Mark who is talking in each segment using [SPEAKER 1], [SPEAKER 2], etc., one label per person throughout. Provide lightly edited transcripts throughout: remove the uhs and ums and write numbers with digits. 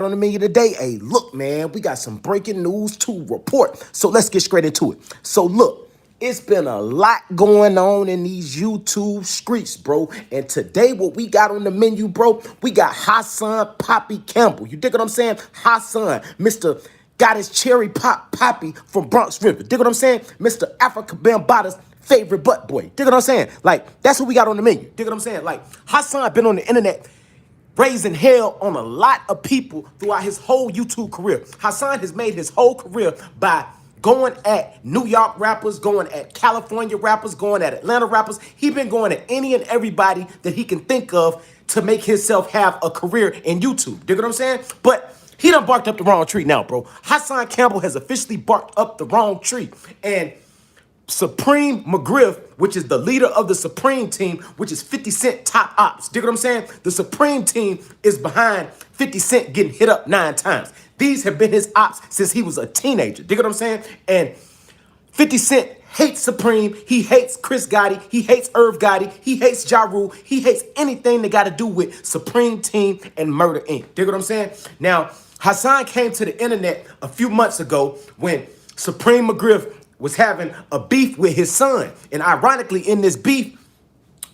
[SPEAKER 1] On the menu today, hey, look, man, we got some breaking news to report. So let's get straight into it. So look, it's been a lot going on in these YouTube streets, bro. And today, what we got on the menu, bro, we got Hassan Poppy Campbell. You dig what I'm saying? Hassan, Mr. Got his cherry pop Poppy from Bronx River. Dig what I'm saying? Mr. Africa Bambaata's favorite butt boy. Dig what I'm saying? Like, that's what we got on the menu. Dig what I'm saying? Like, Hassan been on the internet raising hell on a lot of people throughout his whole YouTube career. Hassan has made his whole career by going at New York rappers, going at California rappers, going at Atlanta rappers. He been going at any and everybody that he can think of to make himself have a career in YouTube. Dig what I'm saying? But he done barked up the wrong tree now, bro. Hassan Campbell has officially barked up the wrong tree. And Supreme Mcgriff, which is the leader of the Supreme team, which is 50 Cent top ops. Dig what I'm saying? The Supreme team is behind 50 Cent getting hit up 9 times. These have been his ops since he was a teenager. Dig what I'm saying? And 50 Cent hates Supreme. He hates Chris Gotti. He hates Irv Gotti. He hates Ja Rule. He hates anything that got to do with Supreme Team and Murder Inc. Dig what I'm saying? Now, Hassan came to the internet a few months ago when Supreme Mcgriff was having a beef with his son. And ironically, in this beef,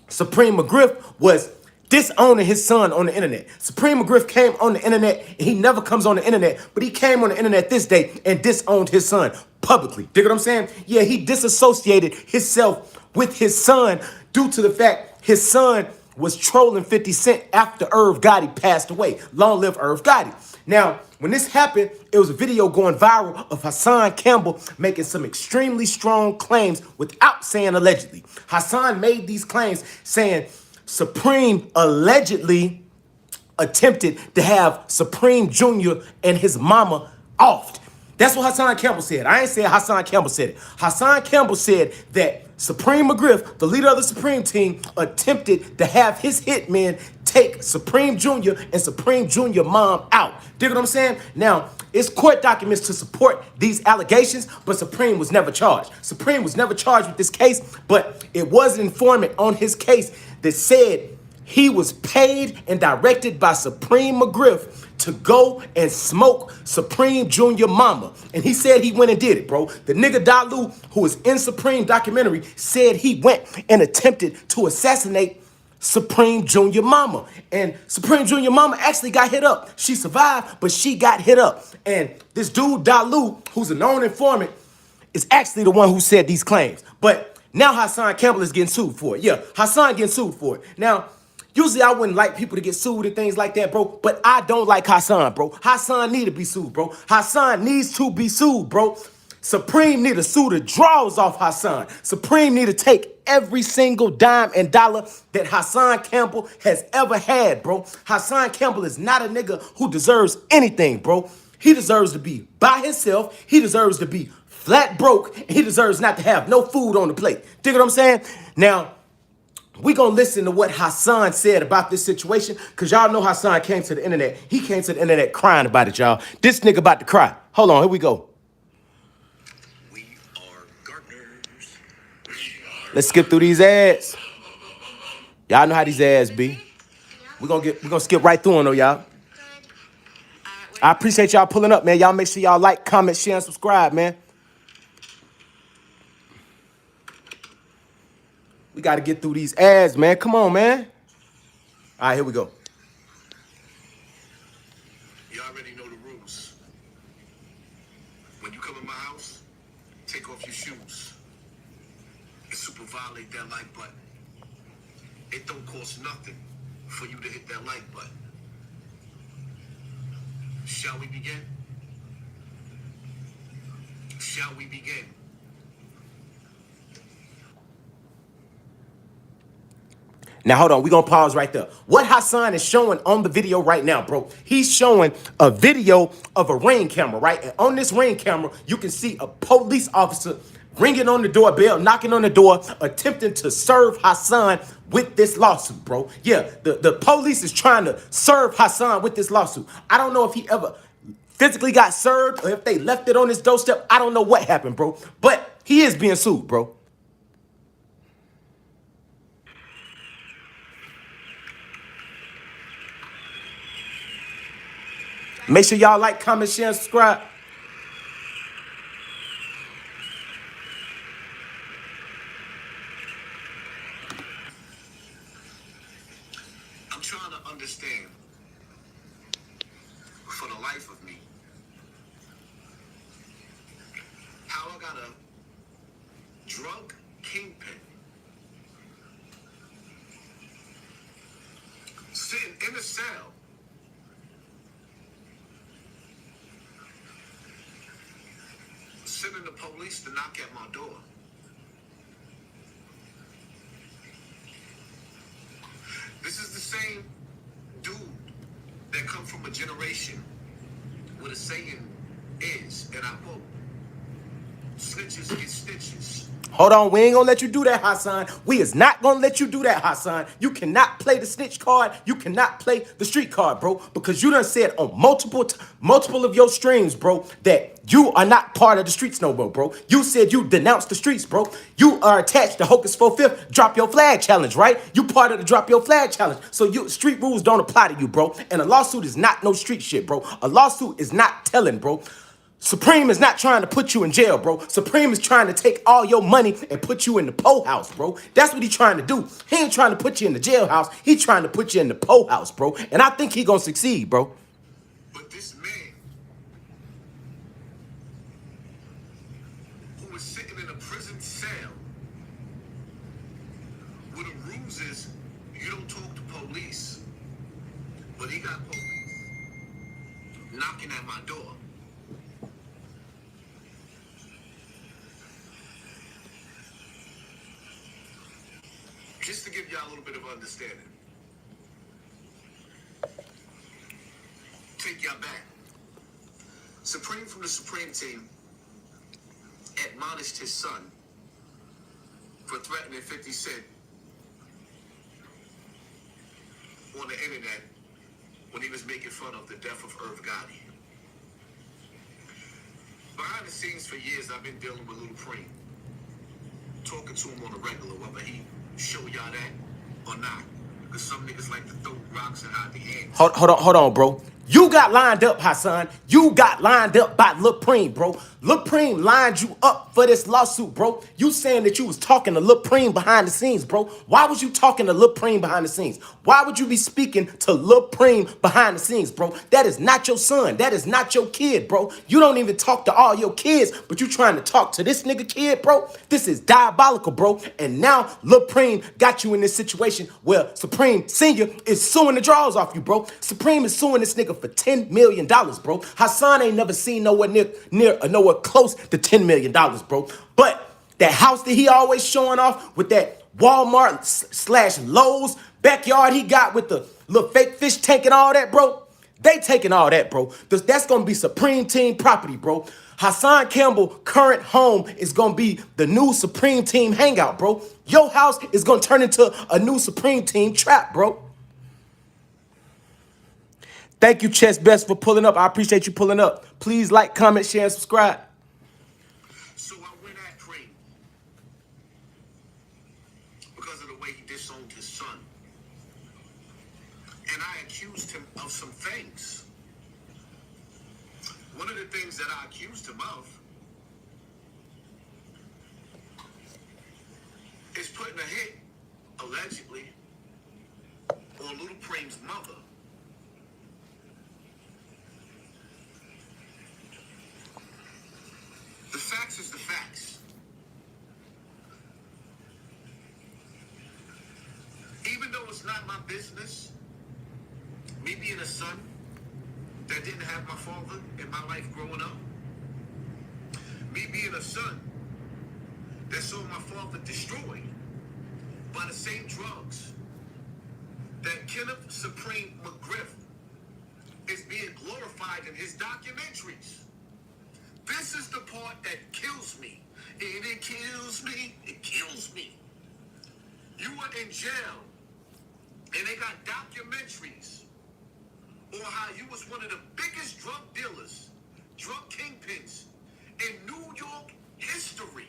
[SPEAKER 1] Supreme Mcgriff was disowning his son on the internet. Supreme Mcgriff came on the internet, and he never comes on the internet, but he came on the internet this day and disowned his son publicly. Dig what I'm saying? Yeah, he disassociated himself with his son due to the fact his son was trolling 50 Cent after Irv Gotti passed away. Long live Irv Gotti. Now, when this happened, it was a video going viral of Hassan Campbell making some extremely strong claims without saying allegedly. Hassan made these claims saying Supreme allegedly attempted to have Supreme Jr. and his mama offed. That's what Hassan Campbell said. I ain't saying Hassan Campbell said it. Hassan Campbell said that Supreme Mcgriff, the leader of the Supreme team, attempted to have his hitmen take Supreme Jr. and Supreme Jr. mom out. Dig what I'm saying? Now, it's court documents to support these allegations, but Supreme was never charged. Supreme was never charged with this case, but it was an informant on his case that said he was paid and directed by Supreme Mcgriff to go and smoke Supreme Jr. mama. And he said he went and did it, bro. The nigga Dalu, who was in Supreme documentary, said he went and attempted to assassinate Supreme Jr. mama. And Supreme Jr. mama actually got hit up. She survived, but she got hit up. And this dude Dalu, who's a known informant, is actually the one who said these claims. But now Hassan Campbell is getting sued for it. Yeah, Hassan getting sued for it. Now, usually I wouldn't like people to get sued and things like that, bro. But I don't like Hassan, bro. Hassan need to be sued, bro. Hassan needs to be sued, bro. Supreme need to sue the draws off Hassan. Supreme need to take every single dime and dollar that Hassan Campbell has ever had, bro. Hassan Campbell is not a nigga who deserves anything, bro. He deserves to be by himself. He deserves to be flat broke. And he deserves not to have no food on the plate. Dig what I'm saying? Now, we gonna listen to what Hassan said about this situation, because y'all know Hassan came to the internet. He came to the internet crying about it, y'all. This nigga about to cry. Hold on, here we go.
[SPEAKER 2] We are gardeners.
[SPEAKER 1] Let's skip through these ads. Y'all know how these ads be. We're gonna skip right through them though, y'all. I appreciate y'all pulling up, man. Y'all make sure y'all like, comment, share, and subscribe, man. We got to get through these ads, man. Come on, man. All right, here we go.
[SPEAKER 2] You already know the rules. When you come in my house, take off your shoes. And super violate that like button. It don't cost nothing for you to hit that like button. Shall we begin? Shall we begin?
[SPEAKER 1] Now, hold on. We're going to pause right there. What Hassan is showing on the video right now, bro, he's showing a video of a Ring camera, right? And on this Ring camera, you can see a police officer ringing on the doorbell, knocking on the door, attempting to serve Hassan with this lawsuit, bro. Yeah, the police is trying to serve Hassan with this lawsuit. I don't know if he ever physically got served or if they left it on his doorstep. I don't know what happened, bro. But he is being sued, bro. Make sure y'all like, comment, share, and subscribe.
[SPEAKER 2] I'm trying to understand, for the life of me, how I got a drug kingpin sitting in a cell sending the police to knock at my door. This is the same dude that come from a generation where the saying is, and I quote, snitches get stitches.
[SPEAKER 1] Hold on, we ain't gonna let you do that, Hassan. We is not gonna let you do that, Hassan. You cannot play the snitch card. You cannot play the street card, bro, because you done said on multiple of your streams, bro, that you are not part of the streets no more, bro. You said you denounced the streets, bro. You are attached to Hocus 4/5 Drop Your Flag Challenge, right? You part of the Drop Your Flag Challenge. So you street rules don't apply to you, bro. And a lawsuit is not no street shit, bro. A lawsuit is not telling, bro. Supreme is not trying to put you in jail, bro. Supreme is trying to take all your money and put you in the po house, bro. That's what he's trying to do. He ain't trying to put you in the jailhouse. He's trying to put you in the po house, bro. And I think he gonna succeed, bro.
[SPEAKER 2] But this man who was sitting in a prison cell where the rules is you don't talk to police, but he got police knocking at my door. Just to give y'all a little bit of understanding. Take y'all back. Supreme from the Supreme team admonished his son for threatening 50 Cent on the internet when he was making fun of the death of Irv Gotti. Behind the scenes for years, I've been dealing with Lil Preem, talking to him on a regular, whether he show y'all that or not. Because some niggas like to throw rocks and hide the hand.
[SPEAKER 1] Hold on, bro. You got lined up, Hassan. You got lined up by Lil Preem, bro. Lil Preem lined you up for this lawsuit, bro. You saying that you was talking to Lil Preem behind the scenes, bro. Why was you talking to Lil Preem behind the scenes? Why would you be speaking to Lil Preem behind the scenes, bro? That is not your son. That is not your kid, bro. You don't even talk to all your kids, but you trying to talk to this nigga kid, bro. This is diabolical, bro. And now Lil Preem got you in this situation where Supreme Senior is suing the draws off you, bro. Supreme is suing this nigga for $10 million, bro. Hassan ain't never seen nowhere nowhere close to $10 million, bro. But that house that he always showing off with that Walmart slash Lowe's backyard he got with the little fake fish tank and all that, bro. They taking all that, bro. That's gonna be Supreme Team property, bro. Hassan Campbell current home is gonna be the new Supreme Team hangout, bro. Your house is gonna turn into a new Supreme Team trap, bro. Thank you, Chess Best, for pulling up. I appreciate you pulling up. Please like, comment, share, and subscribe.
[SPEAKER 2] So I went at Preem because of the way he disowned his son. And I accused him of some things. One of the things that I accused him of is putting a hit, allegedly, on Lil Preem's mother. The facts is the facts. Even though it's not my business, me being a son that didn't have my father in my life growing up, me being a son that saw my father destroyed by the same drugs that Kenneth Supreme Mcgriff is being glorified in his documentaries. This is the part that kills me. And it kills me. It kills me. You were in jail, and they got documentaries on how you was one of the biggest drug dealers, drug kingpins in New York history.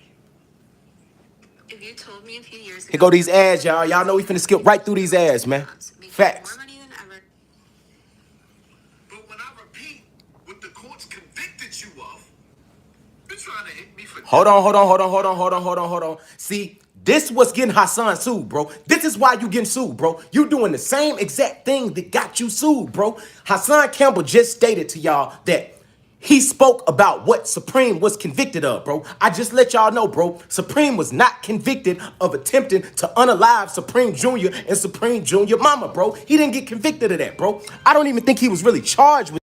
[SPEAKER 3] If you told me a few years ago...
[SPEAKER 1] Here go these ads, y'all. Y'all know we finna skip right through these ads, man. Facts.
[SPEAKER 2] But when I repeat trying to hit me for
[SPEAKER 1] Hold on, hold on, hold on, hold on, hold on, hold on, hold on. See, this was getting Hassan sued, bro. This is why you getting sued, bro. You doing the same exact thing that got you sued, bro. Hassan Campbell just stated to y'all that he spoke about what Supreme was convicted of, bro. I just let y'all know, bro. Supreme was not convicted of attempting to unalive Supreme Jr. and Supreme Jr. Mama, bro. He didn't get convicted of that, bro. I don't even think he was really charged with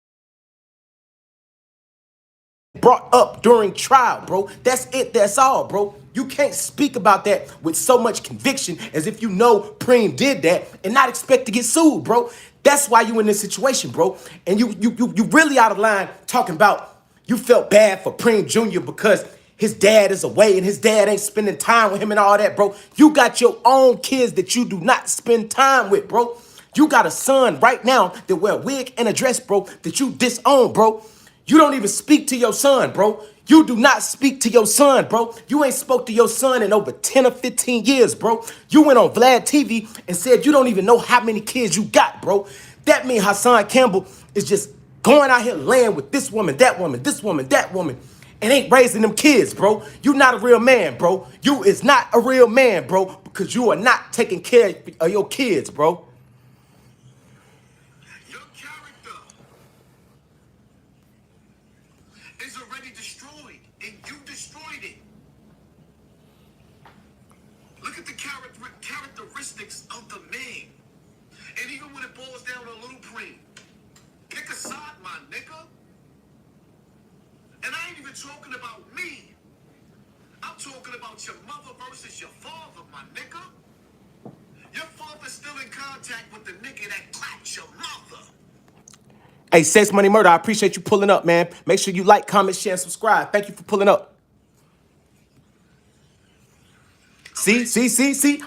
[SPEAKER 1] brought up during trial, bro. That's it. That's all, bro. You can't speak about that with so much conviction as if you know Preem did that and not expect to get sued, bro. That's why you in this situation, bro. And you really out of line talking about you felt bad for Preem Jr. because his dad is away and his dad ain't spending time with him and all that, bro. You got your own kids that you do not spend time with, bro. You got a son right now that wear a wig and a dress, bro, that you disown, bro. You don't even speak to your son, bro. You do not speak to your son, bro. You ain't spoke to your son in over 10 or 15 years, bro. You went on Vlad TV and said you don't even know how many kids you got, bro. That means Hassan Campbell is just going out here laying with this woman, that woman, this woman, that woman, and ain't raising them kids, bro. You not a real man, bro. You is not a real man, bro, because you are not taking care of your kids, bro.
[SPEAKER 2] your character is already destroyed, and you destroyed it. Look at the characteristics of the man. And even when it boils down to Little Preem, pick a side, my nigga. And I ain't even talking about me. I'm talking about your mother versus your father, my nigga. Your father's still in contact with the nigga that clapped your mother.
[SPEAKER 1] Hey, Sex Money Murder, I appreciate you pulling up, man. Make sure you like, comment, share, and subscribe. Thank you for pulling up. See?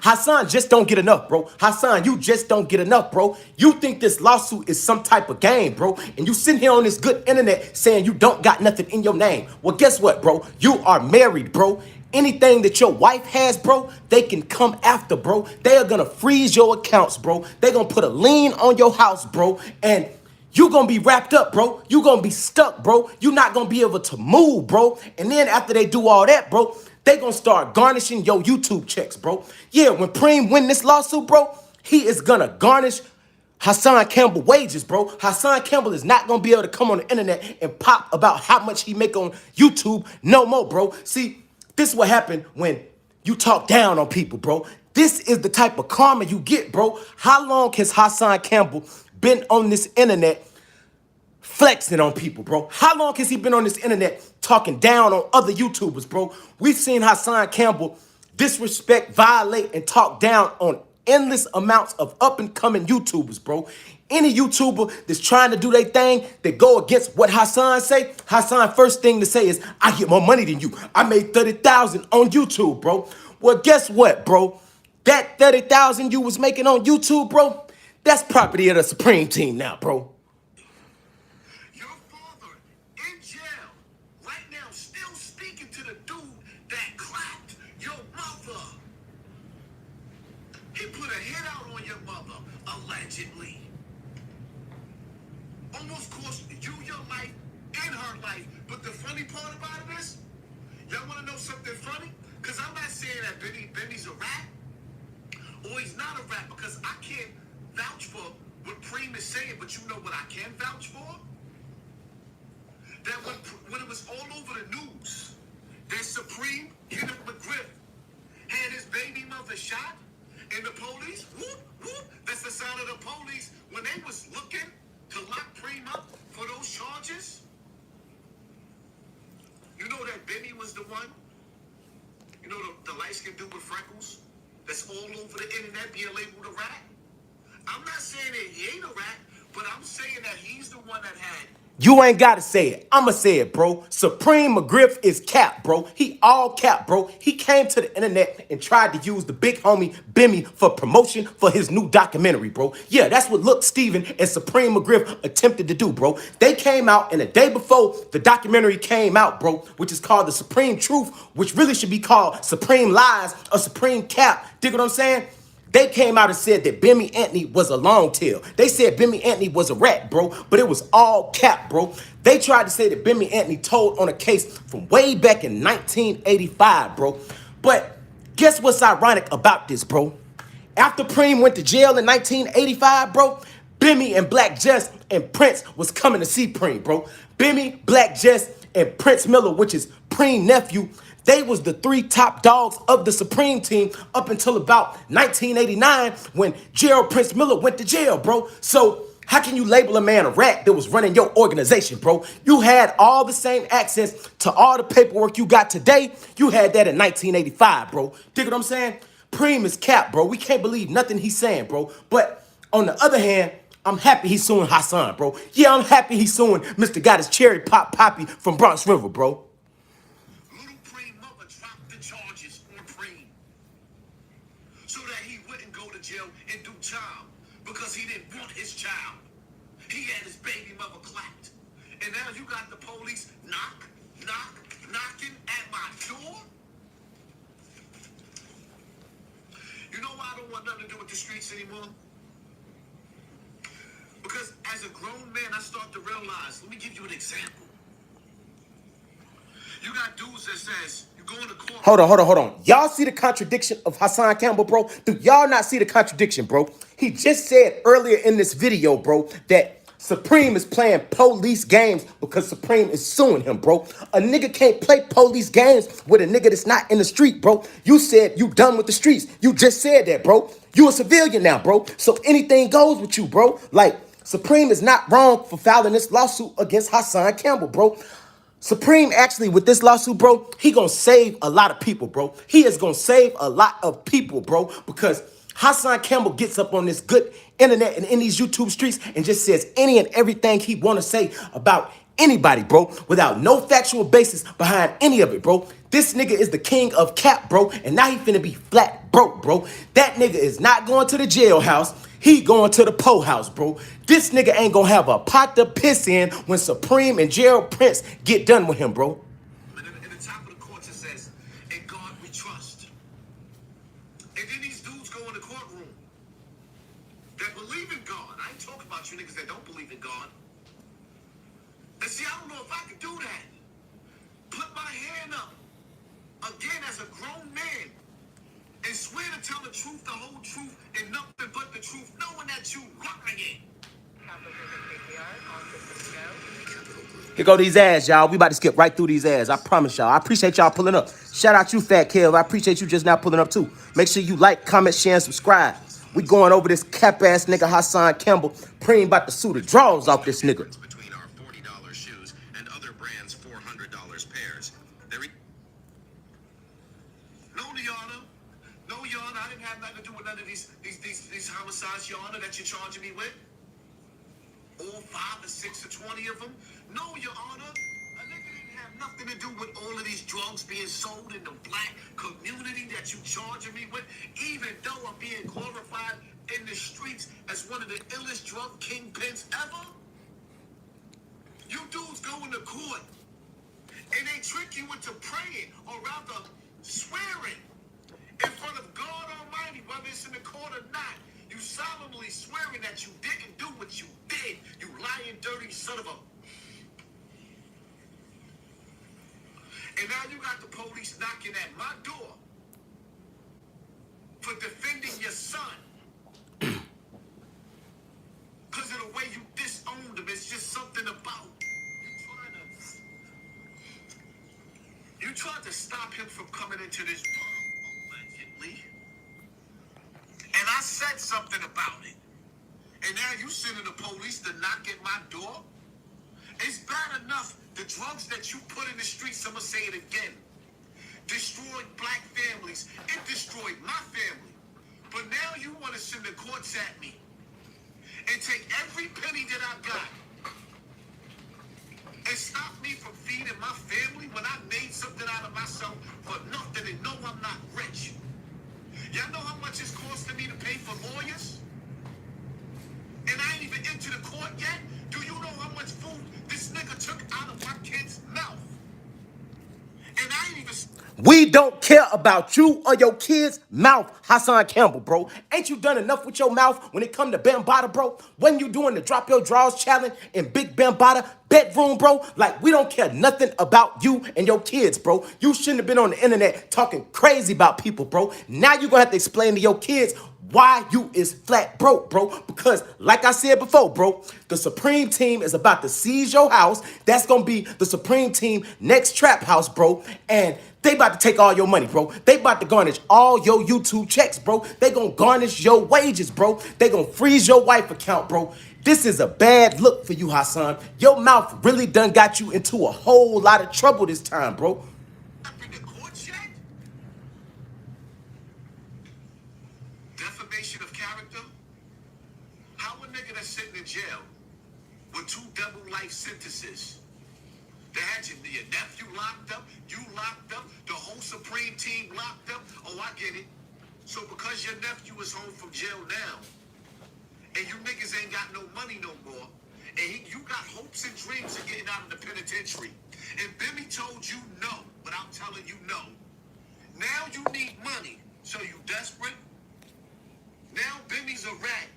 [SPEAKER 1] Hassan just don't get enough, bro. Hassan, you just don't get enough, bro. You think this lawsuit is some type of game, bro. And you sitting here on this good internet saying you don't got nothing in your name. Well, guess what, bro? You are married, bro. Anything that your wife has, bro, they can come after, bro. They are going to freeze your accounts, bro. They're going to put a lien on your house, bro. And you gonna be wrapped up, bro. You gonna be stuck, bro. You not gonna be able to move, bro. And then after they do all that, bro, they gonna start garnishing your YouTube checks, bro. Yeah, when Preem win this lawsuit, bro, he is gonna garnish Hassan Campbell wages, bro. Hassan Campbell is not gonna be able to come on the internet and pop about how much he make on YouTube no more, bro. See, this is what happened when you talk down on people, bro. This is the type of karma you get, bro. How long has Hassan Campbell been on this internet flexing on people, bro? How long has he been on this internet talking down on other YouTubers, bro? We've seen Hassan Campbell disrespect, violate, and talk down on endless amounts of up-and-coming YouTubers, bro. Any YouTuber that's trying to do their thing that go against what Hassan say, Hassan first thing to say is, I get more money than you. I made 30,000 on YouTube, bro. Well, guess what, bro? That 30,000 you was making on YouTube, bro, that's property of the Supreme team now, bro.
[SPEAKER 2] Your father in jail right now, still speaking to the dude that clapped your mother. He put a hit out on your mother, allegedly. Almost cost you your life and her life. But the funny part about it is, y'all want to know something funny? Because I'm not saying that Benny's a rat or he's not a rat, because I can't vouch for what Preem is saying, but you know what I can vouch for? That when it was all over the news, that Supreme Kenneth Mcgriff had his baby mother shot, and the police, whoop, whoop, that's the sound of the police, when they was looking to lock Preem up for those charges. You know that Benny was the one? You know the light-skinned dude with freckles? That's all over the internet being labeled a rat? I'm not saying that he ain't a rat, but I'm saying that he's the one that had.
[SPEAKER 1] You ain't gotta say it. I'ma say it, bro. Supreme Mcgriff is cap, bro. He all cap, bro. He came to the internet and tried to use the big homie Bimmy for promotion for his new documentary, bro. Yeah, that's what Look Steven and Supreme Mcgriff attempted to do, bro. They came out, and the day before the documentary came out, bro, which is called The Supreme Truth, which really should be called Supreme Lies or Supreme Cap. Dig what I'm saying? They came out and said that Bimmy Anthony was a long tail. They said Bimmy Anthony was a rat, bro, but it was all cap, bro. They tried to say that Bimmy Anthony told on a case from way back in 1985, bro. But guess what's ironic about this, bro? After Preem went to jail in 1985, bro, Bimmy and Black Jess and Prince was coming to see Preem, bro. Bimmy, Black Jess, and Prince Miller, which is Preem nephew, they was the three top dogs of the Supreme team up until about 1989 when Gerald Prince Miller went to jail, bro. So how can you label a man a rat that was running your organization, bro? You had all the same access to all the paperwork you got today. You had that in 1985, bro. Dig what I'm saying? Preem is cap, bro. We can't believe nothing he's saying, bro. But on the other hand, I'm happy he's suing Hassan, bro. Yeah, I'm happy he's suing Mr. Got His Cherry Pop Poppy from Bronx River, bro.
[SPEAKER 2] Little Preem mother dropped the charges on Preem so that he wouldn't go to jail and do time because he didn't want his child. He had his baby mother clapped. And now you got the police knocking at my door? You know why I don't want nothing to do with the streets anymore? Because as a grown man, I start to realize, let me give you an example. You got dudes that says, you go in the court.
[SPEAKER 1] Hold on. Y'all see the contradiction of Hassan Campbell, bro? Do y'all not see the contradiction, bro? He just said earlier in this video, bro, that Supreme is playing police games because Supreme is suing him, bro. A nigga can't play police games with a nigga that's not in the street, bro. You said you done with the streets. You just said that, bro. You a civilian now, bro. So anything goes with you, bro. Like, Supreme is not wrong for filing this lawsuit against Hassan Campbell, bro. Supreme actually, with this lawsuit, bro, he gonna save a lot of people, bro. He is gonna save a lot of people, bro, because Hassan Campbell gets up on this good internet and in these YouTube streets and just says any and everything he wanna say about anybody, bro, without no factual basis behind any of it, bro. This nigga is the king of cap, bro, and now he finna be flat broke, bro. That nigga is not going to the jailhouse. He going to the po house, bro. This nigga ain't gonna have a pot to piss in when Supreme and Gerald Prince get done with him, bro.
[SPEAKER 2] And at the top of the court it says, in God we trust. And then these dudes go in the courtroom that believe in God. I ain't talking about you niggas that don't believe in God. And see, I don't know if I can do that. Put my hand up again as a grown man and swear to tell the truth, the whole truth, and nothing but the truth, knowing that you lying.
[SPEAKER 1] Here go these ads, y'all. We about to skip right through these ads. I promise y'all. I appreciate y'all pulling up. Shout out you, Fat Kev. I appreciate you just now pulling up, too. Make sure you like, comment, share, and subscribe. We going over this cap-ass nigga Hassan Campbell. Preem about to sue the draws off this nigga.
[SPEAKER 2] Between our $40 shoes and other brands' $400 pairs. No, Your Honor. No, Your Honor. I didn't have nothing to do with none of these homicides, Your Honor, that you're charging me with. All 5 or 6 or 20 of them. No, Your Honor. A nigga didn't have nothing to do with all of these drugs being sold in the black community that you charging me with, even though I'm being glorified in the streets as one of the illest drug kingpins ever. You dudes go into court and they trick you into praying, or rather swearing in front of God Almighty, whether it's in the court or not. You solemnly swearing that you didn't do what you did, you lying, dirty son of a... And now you got the police knocking at my door for defending your son. Because of the way you disowned him. It's just something about you tried to stop him from coming into this world, allegedly. And I said something about it. And now you sending the police to knock at my door? It's bad enough the drugs that you put in the streets, I'm going to say it again, destroyed black families. It destroyed my family. But now you want to send the courts at me and take every penny that I got and stop me from feeding my family when I made something out of myself for nothing and know I'm not rich. Y'all know how much it's costing me to pay for lawyers? And I ain't even into the court yet? Do you know how much food this nigga took out of my kid's mouth? And I ain't even.
[SPEAKER 1] We don't care about you or your kids' mouth, Hassan Campbell, bro. Ain't you done enough with your mouth when it come to Bambada, bro? When you doing the Drop Your Draws challenge in Big Bambada bedroom, bro? Like, we don't care nothing about you and your kids, bro. You shouldn't have been on the internet talking crazy about people, bro. Now you gonna have to explain to your kids why you is flat broke, bro. Because, like I said before, bro, the Supreme Team is about to seize your house. That's gonna be the Supreme Team next trap house, bro. And they about to take all your money, bro. They about to garnish all your YouTube checks, bro. They gonna garnish your wages, bro. They gonna freeze your wife account, bro. This is a bad look for you, Hassan. Your mouth really done got you into a whole lot of trouble this time, bro.
[SPEAKER 2] In the court check? Defamation of character? How a nigga that's sitting in jail with 2 double life sentences? They had your nephew locked up, you locked up, the whole Supreme Team locked up. Oh, I get it. So because your nephew is home from jail now, and you niggas ain't got no money no more, and you got hopes and dreams of getting out of the penitentiary, and Bimmy told you no, but I'm telling you no. Now you need money, so you desperate? Now Bimmy's a rat,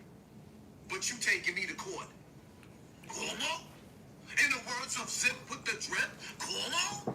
[SPEAKER 2] but you taking me to court. Como? In the words of Zip with the Drip, Como?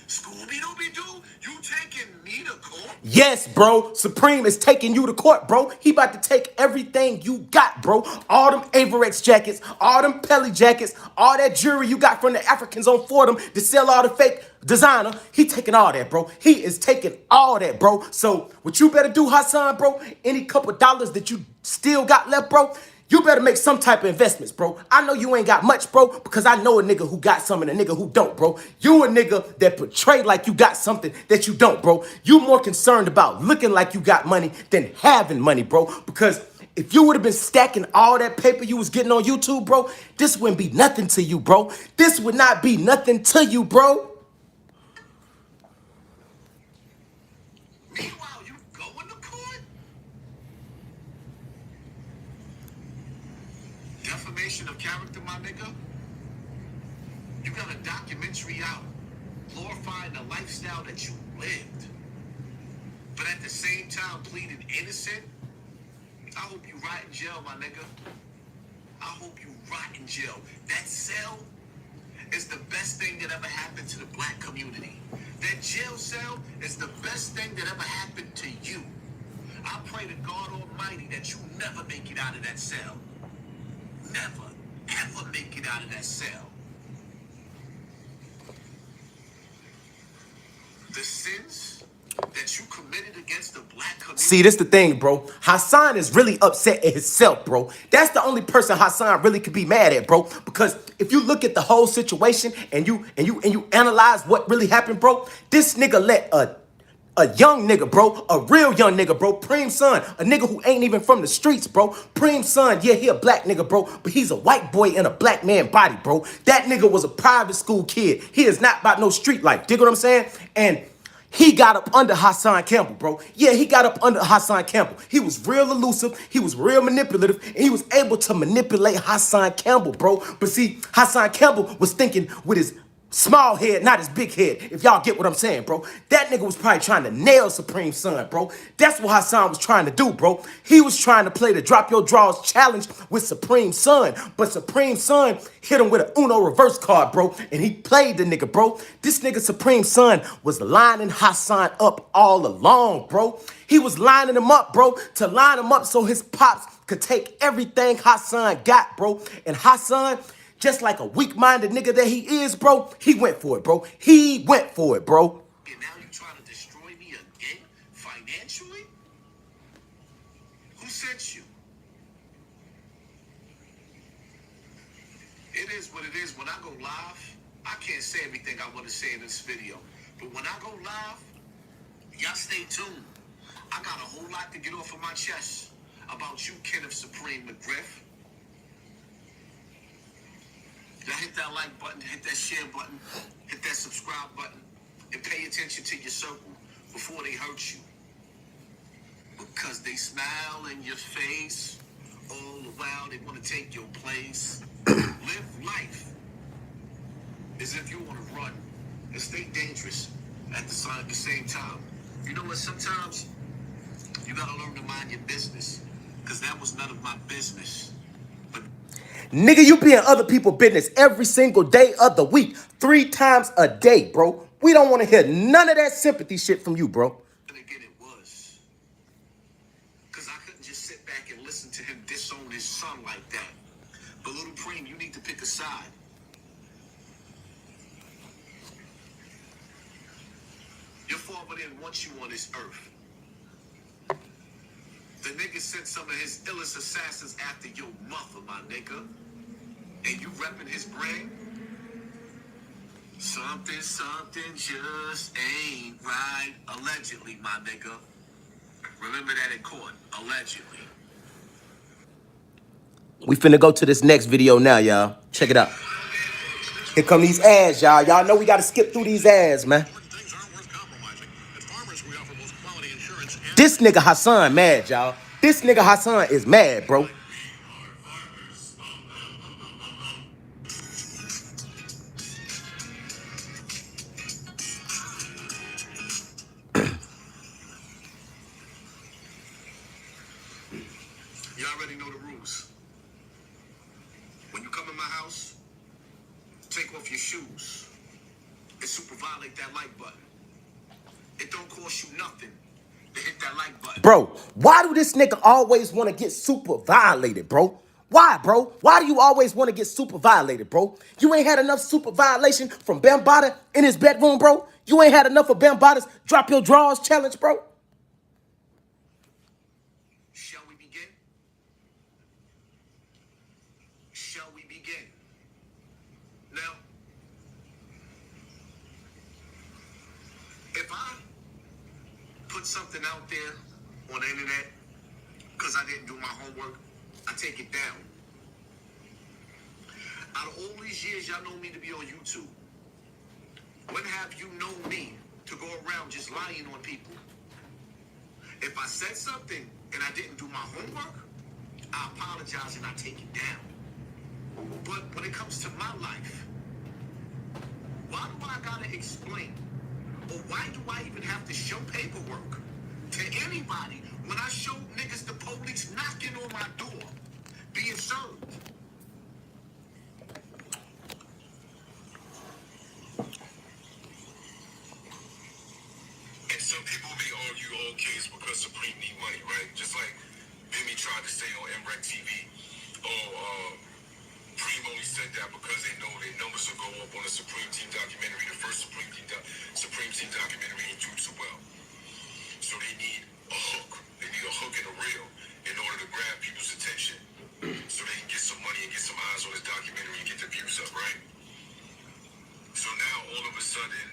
[SPEAKER 2] Scooby-Dooby-Doo, you taking me to court?
[SPEAKER 1] Yes, bro. Supreme is taking you to court, bro. He about to take everything you got, bro. All them Averex jackets, all them Pelly jackets, all that jewelry you got from the Africans on Fordham to sell all the fake designer. He taking all that, bro. He is taking all that, bro. So what you better do, Hassan, bro, any couple dollars that you still got left, bro, you better make some type of investments, bro. I know you ain't got much, bro, because I know a nigga who got some and a nigga who don't, bro. You a nigga that portray like you got something that you don't, bro. You more concerned about looking like you got money than having money, bro. Because if you would have been stacking all that paper you was getting on YouTube, bro, this wouldn't be nothing to you, bro. This would not be nothing to you, bro.
[SPEAKER 2] Meanwhile, you going to court? Defamation of character, my nigga? You got a documentary out glorifying the lifestyle that you lived, but at the same time pleading innocent? I hope you rot in jail, my nigga. I hope you rot in jail. That cell is the best thing that ever happened to the black community. That jail cell is the best thing that ever happened to you. I pray to God Almighty that you never make it out of that cell. Never, ever make it out of that cell. The sins that you committed against the black community.
[SPEAKER 1] See, this the thing, bro. Hassan is really upset at himself, bro. That's the only person Hassan really could be mad at, bro. Because if you look at the whole situation and you analyze what really happened, bro, this nigga let a young nigga, bro, a real young nigga, bro, Preem son, a nigga who ain't even from the streets, bro. Preem son, yeah, he a black nigga, bro, but he's a white boy in a black man body, bro. That nigga was a private school kid. He is not about no street life. Dig what I'm saying? And he got up under Hassan Campbell, bro. Yeah, he got up under Hassan Campbell. He was real elusive. He was real manipulative. And he was able to manipulate Hassan Campbell, bro. But see, Hassan Campbell was thinking with his small head, not his big head, if y'all get what I'm saying, bro. That nigga was probably trying to nail Supreme Son, bro. That's what Hassan was trying to do, bro. He was trying to play the Drop Your Draws challenge with Supreme Son, but Supreme Son hit him with an Uno reverse card, bro, and he played the nigga, bro. This nigga Supreme Son was lining Hassan up all along, bro. He was lining him up, bro, to line him up so his pops could take everything Hassan got, bro. And Hassan, just like a weak-minded nigga that he is, bro, he went for it, bro. He went for it, bro.
[SPEAKER 2] And now you trying to destroy me again, financially? Who sent you? It is what it is. When I go live, I can't say everything I want to say in this video. But when I go live, y'all stay tuned. I got a whole lot to get off of my chest about you, Kenneth Supreme Mcgriff. Y'all hit that like button, hit that share button, hit that subscribe button, and pay attention to your circle before they hurt you. Because they smile in your face all the while they want to take your place. Live life as if you want to run and stay dangerous at the same time. You know what? Sometimes you gotta learn to mind your business, because that was none of my business. But
[SPEAKER 1] Nigga, you be in other people's business every single day of the week, 3 times a day, bro. We don't want to hear none of that sympathy shit from you, bro.
[SPEAKER 2] then again, it was. Because I couldn't just sit back and listen to him disown his son like that. But Little Preem, you need to pick a side. Your father didn't want you on this earth. The nigga sent some of his illest assassins after your mother, my nigga. And you repping his brain? Something just ain't right. Allegedly, my nigga. Remember that in court. Allegedly.
[SPEAKER 1] We finna go to this next video now, y'all. Check it out. Here come these ads, y'all. Y'all know we gotta skip through these ads, man. This nigga Hassan mad, y'all. This nigga Hassan is mad, bro.
[SPEAKER 2] You already know the rules. When you come in my house, take off your shoes and super violate that like button. It don't cost you nothing to hit that like button.
[SPEAKER 1] Bro, why do this nigga always want to get super violated, bro? Why, bro? Why do you always want to get super violated, bro? You ain't had enough super violation from Bambada in his bedroom, bro? You ain't had enough of Bambada's drop your drawers challenge, bro?
[SPEAKER 2] Shall we begin? Shall we begin? Now, if I put something out there on the internet because I didn't do my homework, I take it down. Out of all these years y'all know me to be on YouTube, when have you known me to go around just lying on people? If I said something and I didn't do my homework, I apologize and I take it down. But when it comes to my life, why do I gotta explain? Or why do I even have to show paperwork to anybody when I show niggas the police knocking on my door, being served? And some people may argue, okay, it's because Supreme need money, right? Just like Bimmy tried to say on MREC TV, Supreme only said that because they know their numbers will go up on the Supreme Team documentary. The first Supreme Team documentary ain't do too well. So they need a hook. They need a hook and a reel in order to grab people's attention so they can get some money and get some eyes on this documentary and get the views up, right? So now all of a sudden,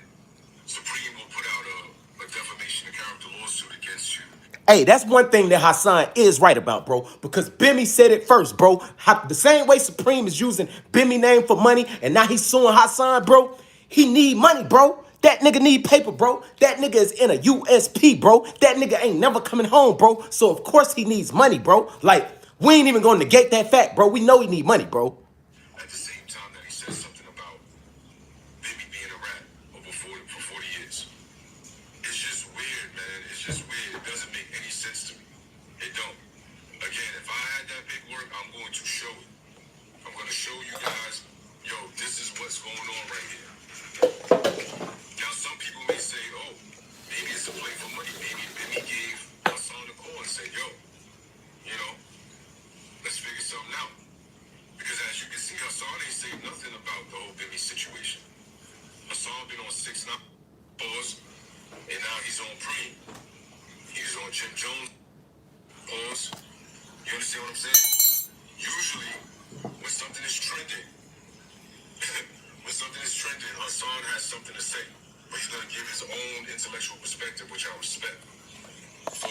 [SPEAKER 2] Supreme will put out a defamation of character lawsuit against you.
[SPEAKER 1] Hey, that's one thing that Hassan is right about, bro. Because Bimmy said it first, bro. The same way Supreme is using Bimmy name for money, and now he's suing Hassan, bro. He need money, bro. That nigga need paper, bro. That nigga is in a USP, bro. That nigga ain't never coming home, bro. So of course he needs money, bro. Like, we ain't even gonna negate that fact, bro. We know he need money, bro.
[SPEAKER 2] At the same time that he said something about Bimmy being a rat for 40 years. It's just weird, man. It's just weird. It doesn't make any sense to me. It don't. Again, if I had that paperwork, I'm going to show it. I'm going to show you guys, yo, this is what's going on right here. Now, some people may say, oh, maybe it's a play for money. Maybe Bimmy gave Hassan a call and said, yo, you know, let's figure something out. Because as you can see, Hassan ain't saying nothing about the whole Bimmy situation. Hassan been on 6 9 pause, and now he's on Preem. He's on Jim Jones pause. You understand what I'm saying? Usually, when something is trending, Hassan has something to say, but he's gonna give his own intellectual perspective, which I respect. For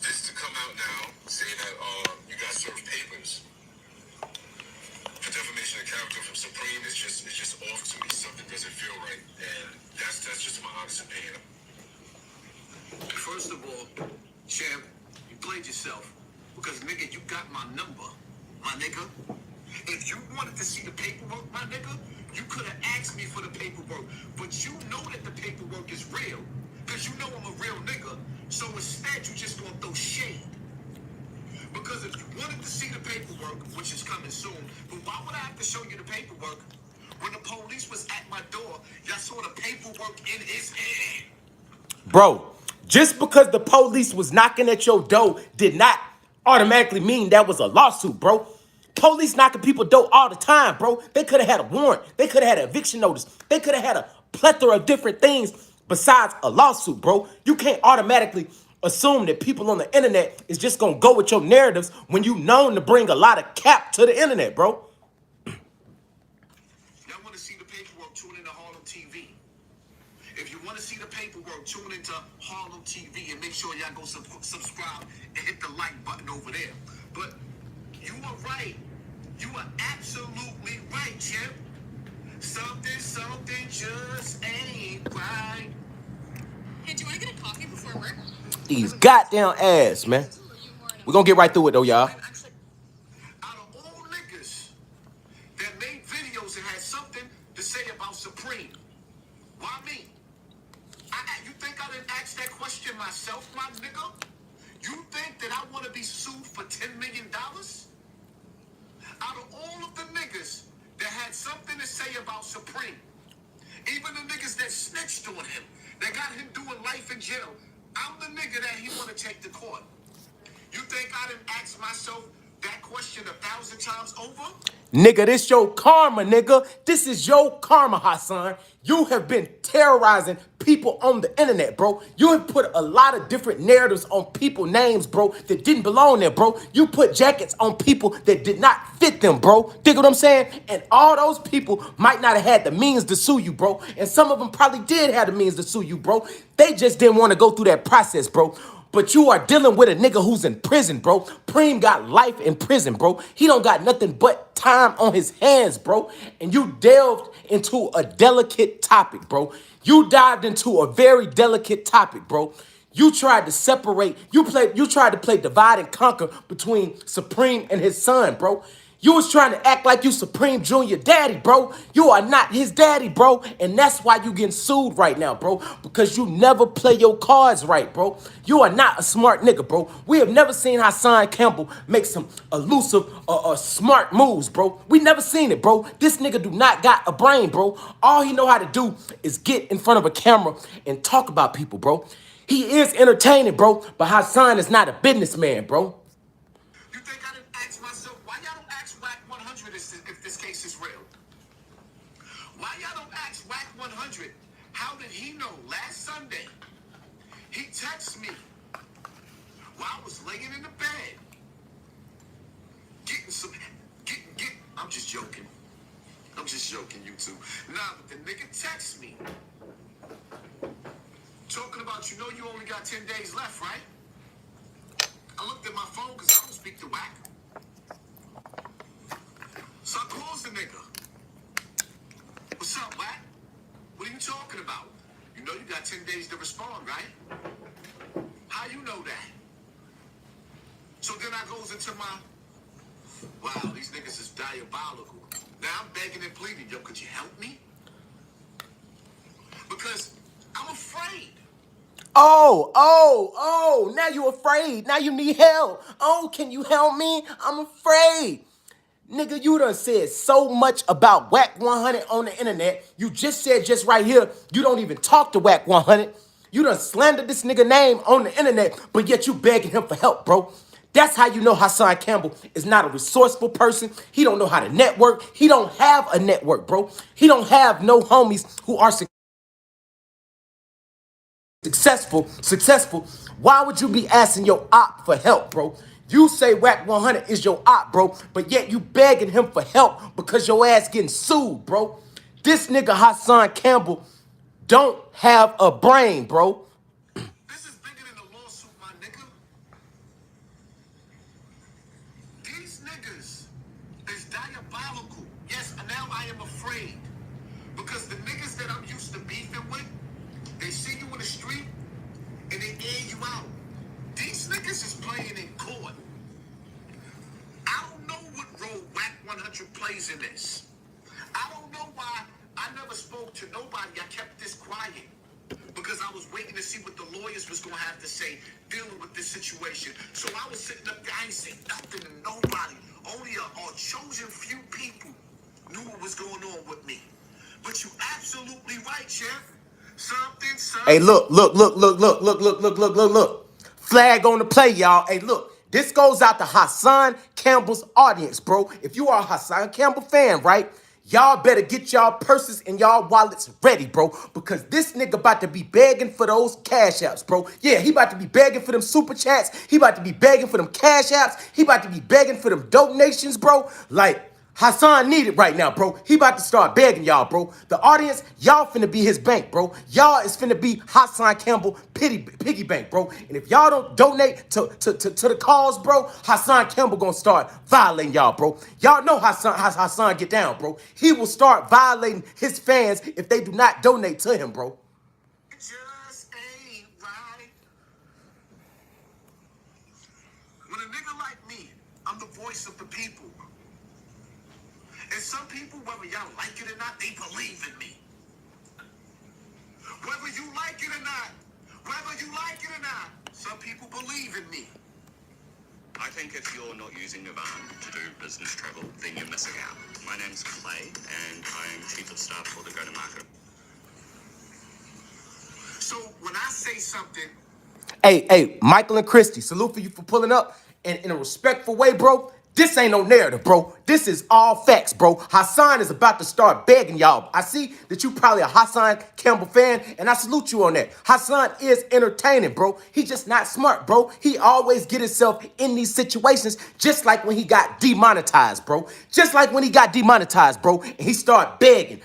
[SPEAKER 2] this to come out now, saying that you got served papers for defamation of character from Supreme, it's just off to me. Something doesn't feel right, and that's just my honest opinion. First of all, Champ, you played yourself because nigga, you got my number, my nigga. If you wanted to see the paperwork, my nigga, you could have asked me for the paperwork, but you paperwork is real, because you know I'm a real nigga. So instead, you just gonna throw shade. Because if you wanted to see the paperwork, which is coming soon, but why would I have to show you the paperwork? When the police was at my door, y'all saw the paperwork in his hand.
[SPEAKER 1] Bro, just because the police was knocking at your door did not automatically mean that was a lawsuit, bro. Police knocking people door all the time, bro. They could have had a warrant. They could have had an eviction notice. They could have had a plethora of different things besides a lawsuit, bro. You can't automatically assume that people on the internet is just gonna go with your narratives when you known to bring a lot of cap to the internet, bro.
[SPEAKER 2] Y'all want to see the paperwork, tune into Harlem TV. If you want to see the paperwork, tune into Harlem TV and make sure y'all go subscribe and hit the like button over there. But you are right. You are absolutely right, Chip. Something just ain't right.
[SPEAKER 3] Hey, do you want to get a coffee before work?
[SPEAKER 1] These goddamn ass, man. We're gonna get right through it though, y'all.
[SPEAKER 2] Out of all niggas that made videos and had something to say about Supreme, why me? You think I didn't ask that question myself, my nigga? You think that I want to be sued for $10 million? Out of all of the niggas that had something to say about Supreme, even the niggas that snitched on him, that got him doing life in jail, I'm the nigga that he want to take to court. You think I didn't ask myself that question 1,000 times over?
[SPEAKER 1] Nigga, this your karma, nigga. This is your karma, Hassan. You have been terrorizing people on the internet, bro. You have put a lot of different narratives on people's names, bro, that didn't belong there, bro. You put jackets on people that did not fit them, bro. Dig what I'm saying? And all those people might not have had the means to sue you, bro. And some of them probably did have the means to sue you, bro. They just didn't want to go through that process, bro. But you are dealing with a nigga who's in prison, bro. Preem got life in prison, bro. He don't got nothing but time on his hands, bro. And you delved into a delicate topic, bro. You dived into a very delicate topic, bro. You tried to separate, you tried to play divide and conquer between Supreme and his son, bro. You was trying to act like you Supreme Junior daddy, bro. You are not his daddy, bro. And that's why you getting sued right now, bro. Because you never play your cards right, bro. You are not a smart nigga, bro. We have never seen Hassan Campbell make some elusive or smart moves, bro. We never seen it, bro. This nigga do not got a brain, bro. All he know how to do is get in front of a camera and talk about people, bro. He is entertaining, bro. But Hassan is not a businessman, bro.
[SPEAKER 2] You think I didn't ask myself, why y'all don't ask Wack 100 if this case is real? Why y'all don't ask Wack 100? How did he know last Sunday? He texted me while I was laying in the bed. I'm just joking. I'm just joking, you two. Nah, but the nigga texted me. Talking about, you know you only got 10 days left, right? I looked at my phone because I don't speak to Wack. So I calls the nigga. What's up, Wack? What are you talking about? You know you got 10 days to respond, right? How you know that? So then I goes into my, wow, these niggas is diabolical. Now I'm begging and pleading, yo, could you help me? Because I'm afraid.
[SPEAKER 1] Oh, now you afraid. Now you need help. Oh, can you help me? I'm afraid. Nigga, you done said so much about Wack 100 on the internet. You just said just right here, you don't even talk to Wack 100. You done slandered this nigga name on the internet, but yet you begging him for help, bro. That's how you know Hassan Campbell is not a resourceful person. He don't know how to network. He don't have a network, bro. He don't have no homies who are successful. Why would you be asking your op for help, bro? You say Wack 100 is your op, bro, but yet you begging him for help because your ass getting sued, bro. This nigga Hassan Campbell don't have a brain, bro.
[SPEAKER 2] This is bigger than a lawsuit, my nigga. These niggas is diabolical. Yes, now I am afraid. Because the niggas that I'm used to beefing with, they see you in the street and they air you out. These niggas is playing in court. I don't know what role Wack 100 plays in this. I don't know why I never spoke to nobody. I kept this quiet. because I was waiting to see what the lawyers was gonna have to say dealing with this situation. So I was sitting up there, I ain't saying nothing to nobody. Only a chosen few people knew what was going on with me. But you absolutely right, Chef. Something.
[SPEAKER 1] Hey, look. Flag on the play, y'all. Hey, look. This goes out to Hassan Campbell's audience, bro. If you are a Hassan Campbell fan, right? Y'all better get y'all purses and y'all wallets ready, bro. Because this nigga about to be begging for those cash apps, bro. Yeah, he about to be begging for them super chats. He about to be begging for them cash apps. He about to be begging for them donations, bro. Like, Hassan need it right now, bro. He about to start begging y'all, bro. The audience, y'all finna be his bank, bro. Y'all is finna be Hassan Campbell piggy bank, bro. And if y'all don't donate to the cause, bro, Hassan Campbell gonna start violating y'all, bro. Y'all know Hassan get down, bro. He will start violating his fans if they do not donate to him, bro.
[SPEAKER 2] It just ain't right. When a nigga like me, I'm the voice of the people. And some people, whether y'all like it or not, they believe in me. Whether you like it or not, some people believe in me.
[SPEAKER 4] I think if you're not using your van to do business travel, then you're missing out. My name's Clay, and I'm Chief of Staff for the Go-to-Market.
[SPEAKER 2] So when I say something,
[SPEAKER 1] Hey, Michael and Christy, salute for you for pulling up. And in a respectful way, bro, this ain't no narrative, bro. This is all facts, bro. Hassan is about to start begging y'all. I see that you probably a Hassan Campbell fan, and I salute you on that. Hassan is entertaining, bro. He just not smart, bro. He always get himself in these situations, just like when he got demonetized, bro. Just like when he got demonetized, bro, and he started begging,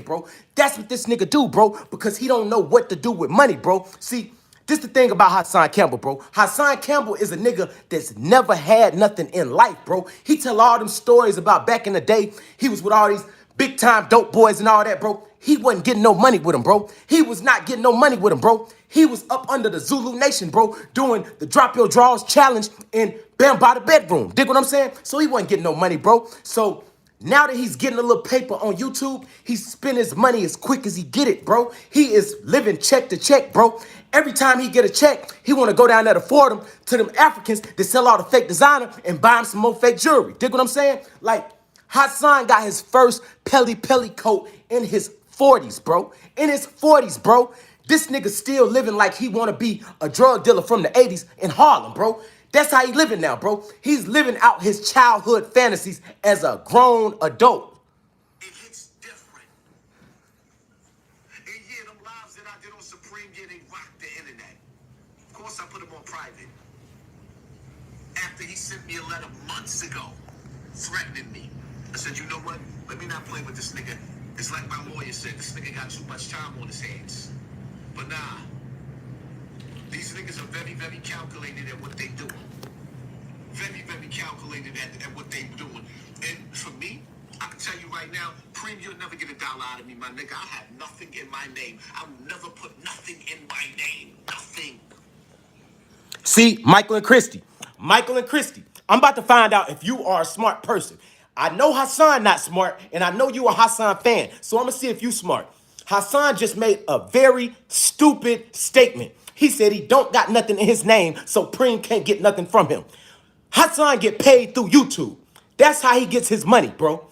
[SPEAKER 1] bro. That's what this nigga do, bro, because he don't know what to do with money, bro. See, this the thing about Hassan Campbell, bro. Hassan Campbell is a nigga that's never had nothing in life, bro. He tell all them stories about back in the day. He was with all these big time dope boys and all that, bro. He wasn't getting no money with him, bro. He was not getting no money with him, bro. He was up under the Zulu Nation, bro, doing the Drop Your Draws challenge in Bambaataa bedroom. Dig what I'm saying? So he wasn't getting no money, bro. So now that he's getting a little paper on YouTube, he spend his money as quick as he get it, bro. He is living check to check, bro. Every time he get a check, he want to go down there to Fordham to them Africans that sell all the fake designer and buy him some more fake jewelry. Dig what I'm saying? Like, Hassan got his first Pelly coat in his 40s, bro. In his 40s, bro. This nigga still living like he want to be a drug dealer from the 80s in Harlem, bro. That's how he living now, bro. He's living out his childhood fantasies as a grown adult.
[SPEAKER 2] it hits different. And yeah, them lives that I did on Supreme, yeah, they rocked the internet. Of course, I put them on private. After he sent me a letter months ago, threatening me. I said, you know what? Let me not play with this nigga. It's like my lawyer said, this nigga got too much time on his hands. But nah, these niggas are very, very calculated at what they doing. Very, very calculated at what they doing. And for me, I can tell you right now, Preem, you'll never get $1 out of me, my nigga. I have nothing in my name. I will never put nothing in my name. Nothing.
[SPEAKER 1] See, Michael and Christy, I'm about to find out if you are a smart person. I know Hassan not smart, and I know you a Hassan fan, so I'm gonna see if you smart. Hassan just made a very stupid statement. He said he don't got nothing in his name, so Preem can't get nothing from him. Hassan get paid through YouTube. That's how he gets his money, bro.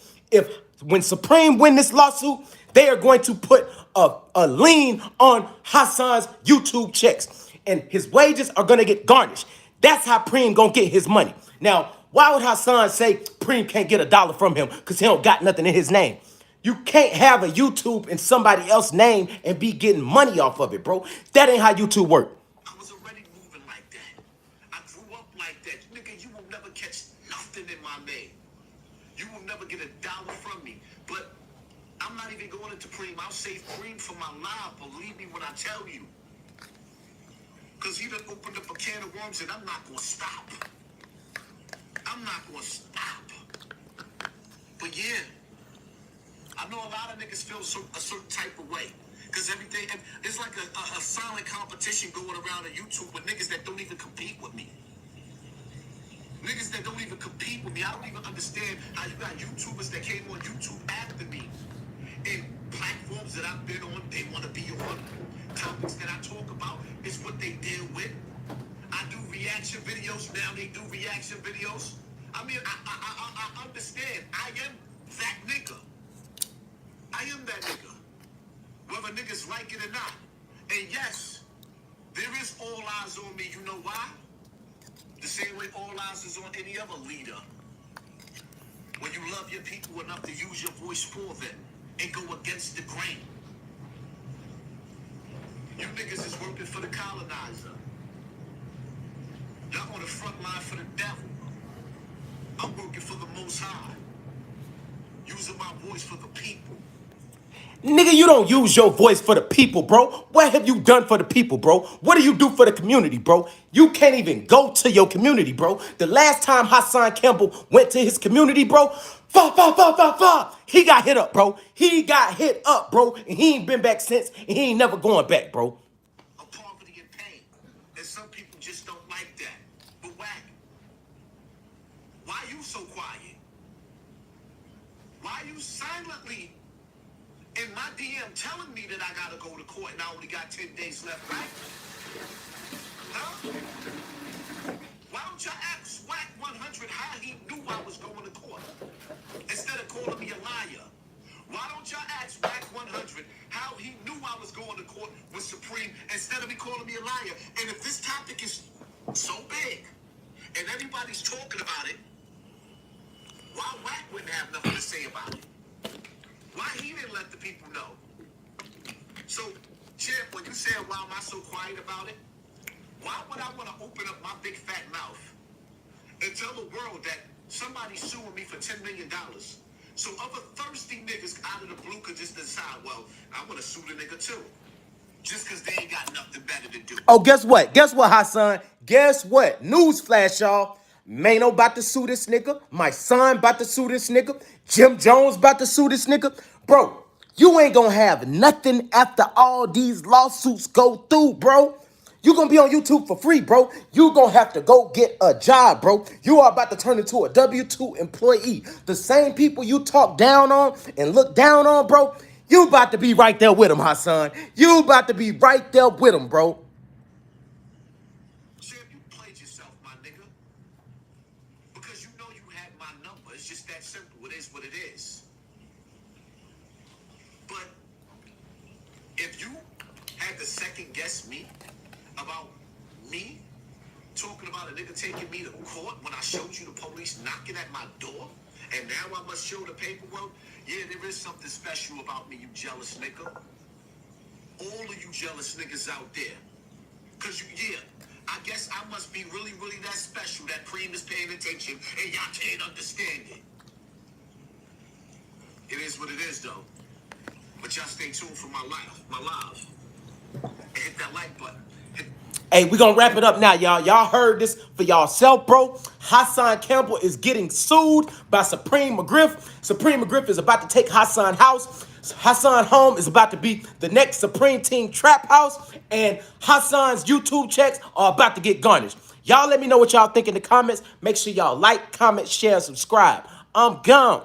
[SPEAKER 1] When Supreme win this lawsuit, they are going to put a lien on Hassan's YouTube checks, and his wages are gonna get garnished. That's how Preem gonna get his money. Now, why would Hassan say Preem can't get $1 from him? Because he don't got nothing in his name. You can't have a YouTube in somebody else's name and be getting money off of it, bro. That ain't how YouTube work.
[SPEAKER 2] I was already moving like that. I grew up like that. Nigga, you will never catch nothing in my name. You will never get $1 from me. But I'm not even going into Preem. I'll save Preem for my life. Believe me when I tell you. Because he done opened up a can of worms and I'm not going to stop. I'm not going to stop. But yeah, I know a lot of niggas feel a certain type of way. Because everything, it's like a silent competition going around on YouTube with niggas that don't even compete with me. Niggas that don't even compete with me. I don't even understand how you got YouTubers that came on YouTube after me. And platforms that I've been on, they want to be on topics that I talk about is what they deal with. I do reaction videos. Now they do reaction videos. I mean, I understand. I am that nigga. I am that nigga. Whether niggas like it or not. And yes, there is all eyes on me. You know why? The same way all eyes is on any other leader. When you love your people enough to use your voice for them and go against the grain. You niggas is working for the colonizer. Y'all on the front line for the devil. I'm working for the Most High. Using my voice for the people.
[SPEAKER 1] Nigga, you don't use your voice for the people, bro. What have you done for the people, bro? What do you do for the community, bro? You can't even go to your community, bro. The last time Hassan Campbell went to his community, bro, he got hit up, bro. He got hit up, bro. And he ain't been back since, and he ain't never going back, bro.
[SPEAKER 2] Of poverty and pain. And some people just don't like that. But Wack, why you so quiet? Why you silently in my DM telling me that I gotta go to court and I only got 10 days left, right? Huh? Why don't y'all ask Wack 100 how he knew I was going to court instead of calling me a liar? Why don't y'all ask Wack 100 how he knew I was going to court with Supreme instead of me calling me a liar? And if this topic is so big and everybody's talking about it, why Wack wouldn't have nothing to say about it? Why he didn't let the people know? So, Champ, when you said, why am I so quiet about it? Why would I want to open up my big fat mouth and tell the world that somebody's suing me for $10 million? So other thirsty niggas out of the blue could just decide, well, I want to sue the nigga too. Just because they ain't got nothing better to do.
[SPEAKER 1] Oh, guess what? Guess what, Hassan? Guess what? Newsflash, y'all. Mano about to sue this nigga. My son about to sue this nigga. Jim Jones about to sue this nigga. Bro, you ain't gonna have nothing after all these lawsuits go through, bro. You gonna be on YouTube for free, bro. You gonna have to go get a job, bro. You are about to turn into a W-2 employee. The same people you talk down on and look down on, bro, you about to be right there with them, Hassan. You about to be right there with them, bro.
[SPEAKER 2] Champ, you played yourself, my nigga. Because you know you had my number. It's just that simple. It is what it is. But if you had to second guess me about me talking about a nigga taking me to court when I showed you the police knocking at my door, and now I must show the paperwork, yeah, there is something special about me, you jealous nigga. All of you jealous niggas out there. Because I guess I must be really, really that special that Preem is paying attention and y'all can't understand it. It is what it is, though. But y'all stay tuned for my live. And hit that like button.
[SPEAKER 1] Hey, we gonna wrap it up now, y'all. Y'all heard this for y'allself, bro. Hassan Campbell is getting sued by Supreme Mcgriff. Supreme Mcgriff is about to take Hassan house. Hassan home is about to be the next Supreme Team Trap House. And Hassan's YouTube checks are about to get garnished. Y'all let me know what y'all think in the comments. Make sure y'all like, comment, share, subscribe. I'm gone.